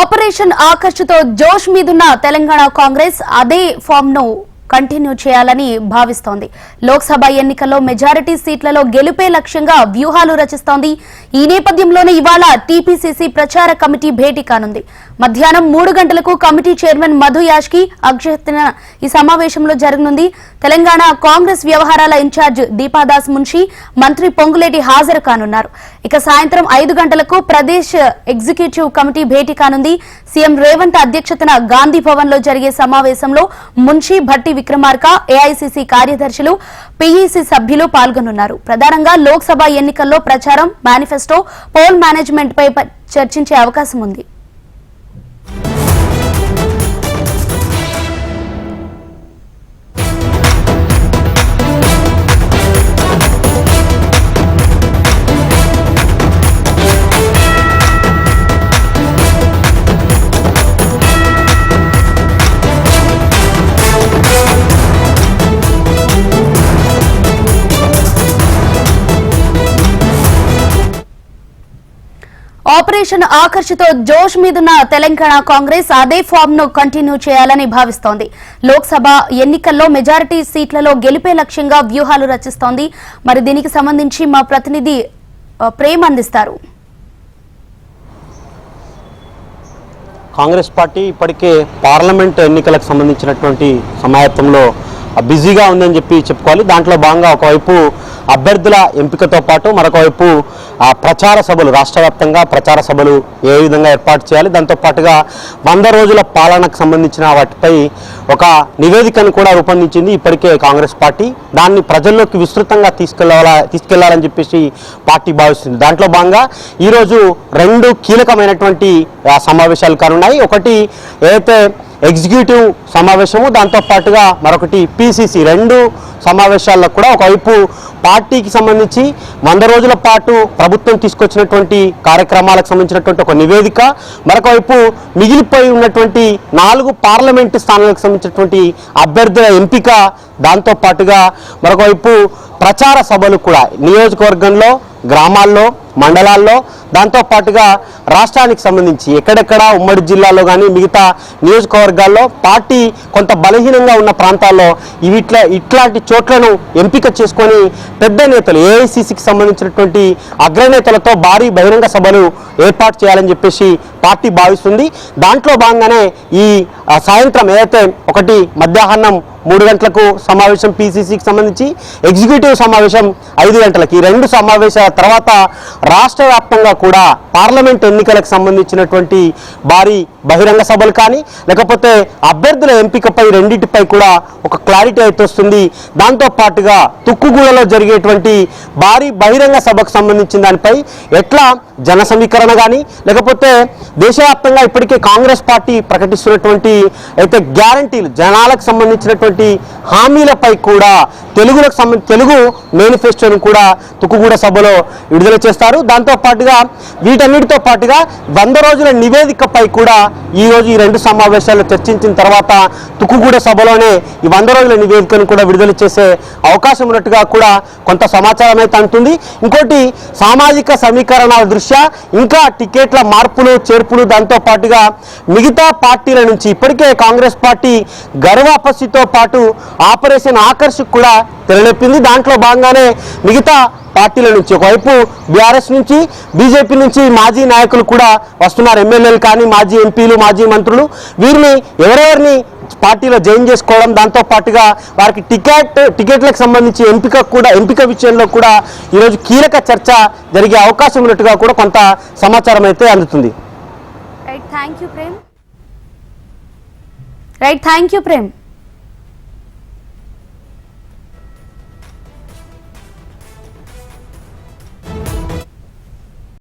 Operation ఆకర్షతో జోష్ మీదున్న తెలంగాణ కాంగ్రెస్ అదే ఫామ్ ను కంటిన్యూ చేయాలని భావిస్తోంది. లోక్సభ ఎన్నికల్లో మెజారిటీ సీట్లలో గెలుపే లక్ష్యంగా వ్యూహాలు రచిస్తోంది. ఈ నేపథ్యంలోనే ఇవాళ టీపీసీసీ ప్రచార కమిటీ భేటీ కానుంది. మధ్యాహ్నం 3 గంటలకు కమిటీ చైర్మన్ మధు యాష్కి అధ్యక్షతన ఈ సమావేశంలో జరగనుంది. తెలంగాణ కాంగ్రెస్ వ్యవహారాల ఇన్ఛార్జ్ దీపాదాస్ మున్షి, మంత్రి పొంగులేటి హాజరు కానున్నారు. ఇక సాయంత్రం 5 గంటలకు ప్రదేశ్ ఎగ్జిక్యూటివ్ కమిటీ భేటీ కానుంది. సీఎం రేవంత్ అధ్యక్షతన గాంధీ భవన్ లో జరిగే సమావేశంలో మున్షి, భట్టి విక్రమార్క, ఏఐసీసీ కార్యదర్శులు, పీఈసీ సభ్యులు పాల్గొనున్నారు. ప్రధానంగా లోక్సభ ఎన్నికల్లో ప్రచారం, మేనిఫెస్టో, పోల్ మేనేజ్మెంట్ పై చర్చించే అవకాశం ఉంది. ఆపరేషన్ ఆకర్షతో జోష్ మీదున్న తెలంగాణ కాంగ్రెస్ అదే ఫామ్ ను కంటిన్యూ చేయాలని భావిస్తోంది. లోక్సభ ఎన్నికల్లో మెజారిటీ సీట్లలో గెలిపే లక్ష్యంగా వ్యూహాలు రచిస్తోంది. మరి దీనికి సంబంధించి మా ప్రతినిధి ప్రేమ్ అందిస్తారు. కాంగ్రెస్ పార్టీ ఇప్పటికే పార్లమెంట్ ఎన్నికలకు సంబంధించినటువంటి సమాయత్తంలో బిజీగా ఉందని చెప్పుకోవాలి. దాంట్లో భాగంగా ఒకవైపు అభ్యర్థుల ఎంపికతో పాటు మరొకవైపు ప్రచార సభలు, రాష్ట్ర వ్యాప్తంగా ప్రచార సభలు ఏ విధంగా ఏర్పాటు చేయాలి, దాంతోపాటుగా 100 రోజుల పాలనకు సంబంధించిన వాటిపై ఒక నివేదికను కూడా రూపొందించింది ఇప్పటికే కాంగ్రెస్ పార్టీ. దాన్ని ప్రజల్లోకి విస్తృతంగా తీసుకెళ్లాలని చెప్పేసి పార్టీ భావిస్తుంది. దాంట్లో భాగంగా ఈరోజు 2 కీలకమైనటువంటి సమావేశాలు కానున్నాయి. ఒకటి ఏదైతే ఎగ్జిక్యూటివ్ సమావేశము, దాంతోపాటుగా మరొకటి పీసీసీ. 2 సమావేశాల్లో కూడా ఒకవైపు పార్టీకి సంబంధించి 100 రోజుల పాటు ప్రభుత్వం తీసుకొచ్చినటువంటి కార్యక్రమాలకు సంబంధించినటువంటి ఒక నివేదిక, మరొకవైపు మిగిలిపోయి ఉన్నటువంటి 4 పార్లమెంటు స్థానాలకు సంబంధించినటువంటి అభ్యర్థుల ఎంపిక, దాంతోపాటుగా మరొకవైపు ప్రచార సభలు కూడా నియోజకవర్గంలో, గ్రామాల్లో, మండలాల్లో, దాంతోపాటుగా రాష్ట్రానికి సంబంధించి ఎక్కడెక్కడ ఉమ్మడి జిల్లాలో కానీ మిగతా నియోజకవర్గాల్లో పార్టీ కొంత బలహీనంగా ఉన్న ప్రాంతాల్లో ఇట్లాంటి చోట్లను ఎంపిక చేసుకొని పెద్ద నేతలు, ఏఐసీసీకి సంబంధించినటువంటి అగ్రనేతలతో భారీ బహిరంగ సభలు ఏర్పాటు చేయాలని చెప్పేసి పార్టీ భావిస్తుంది. దాంట్లో భాగంగానే ఈ సాయంత్రం ఏదైతే ఒకటి మధ్యాహ్నం 3 గంటలకు సమావేశం పీసీసీకి సంబంధించి, ఎగ్జిక్యూటివ్ సమావేశం 5 గంటలకి, ఈ 2 సమావేశాల తర్వాత రాష్ట్ర వ్యాప్తంగా కూడా పార్లమెంట్ ఎన్నికలకు సంబంధించినటువంటి భారీ బహిరంగ సభలు కానీ లేకపోతే అభ్యర్థుల ఎంపికపై రెండింటిపై కూడా ఒక క్లారిటీ అయితే వస్తుంది. దాంతోపాటుగా తుక్కుగూడలో జరిగేటువంటి భారీ బహిరంగ సభకు సంబంధించిన దానిపై ఎట్లా జన సమీకరణ కానీ లేకపోతే దేశవ్యాప్తంగా ఇప్పటికే కాంగ్రెస్ పార్టీ ప్రకటిస్తున్నటువంటి అయితే గ్యారంటీలు, జనాలకు సంబంధించినటువంటి హామీలపై కూడా తెలుగు మేనిఫెస్టోను కూడా తుక్కుగూడ సభలో విడుదల చేస్తారు. దాంతోపాటుగా వీటన్నిటితో పాటుగా 100 రోజుల నివేదికపై కూడా ఈరోజు ఈ 2 సమావేశాలు చర్చించిన తర్వాత తుక్కుగూడ సభలోనే ఈ 100 రోజుల నివేదికను కూడా విడుదల చేసే అవకాశం ఉన్నట్టుగా కూడా కొంత సమాచారం అయితే అంటుంది. ఇంకోటి సామాజిక సమీకరణాల దృష్ట్యా ఇంకా టికెట్ల మార్పులు, చేర్పులు, దాంతోపాటుగా మిగతా పార్టీల నుంచి ఇప్పటికే కాంగ్రెస్ పార్టీ గర్వాపసితో పాటు ఆపరేషన్ ఆకర్ష్ కూడా తెరలేపింది. దాంట్లో భాగంగానే మిగతా పార్టీల నుంచి ఒకవైపు బీఆర్ఎస్ నుంచి, బీజేపీ నుంచి మాజీ నాయకులు కూడా వస్తున్నారు. ఎమ్మెల్యేలు కానీ, మాజీ ఎంపీలు, మాజీ మంత్రులు, వీరిని ఎవరెవరిని పార్టీలో జాయిన్ చేసుకోవడం, దాంతోపాటుగా వారికి టికెట్లకు సంబంధించి ఎంపిక విషయంలో కూడా ఈరోజు కీలక చర్చ జరిగే అవకాశం ఉన్నట్టుగా కూడా కొంత సమాచారం అయితే అందుతుంది. Thank you Prem.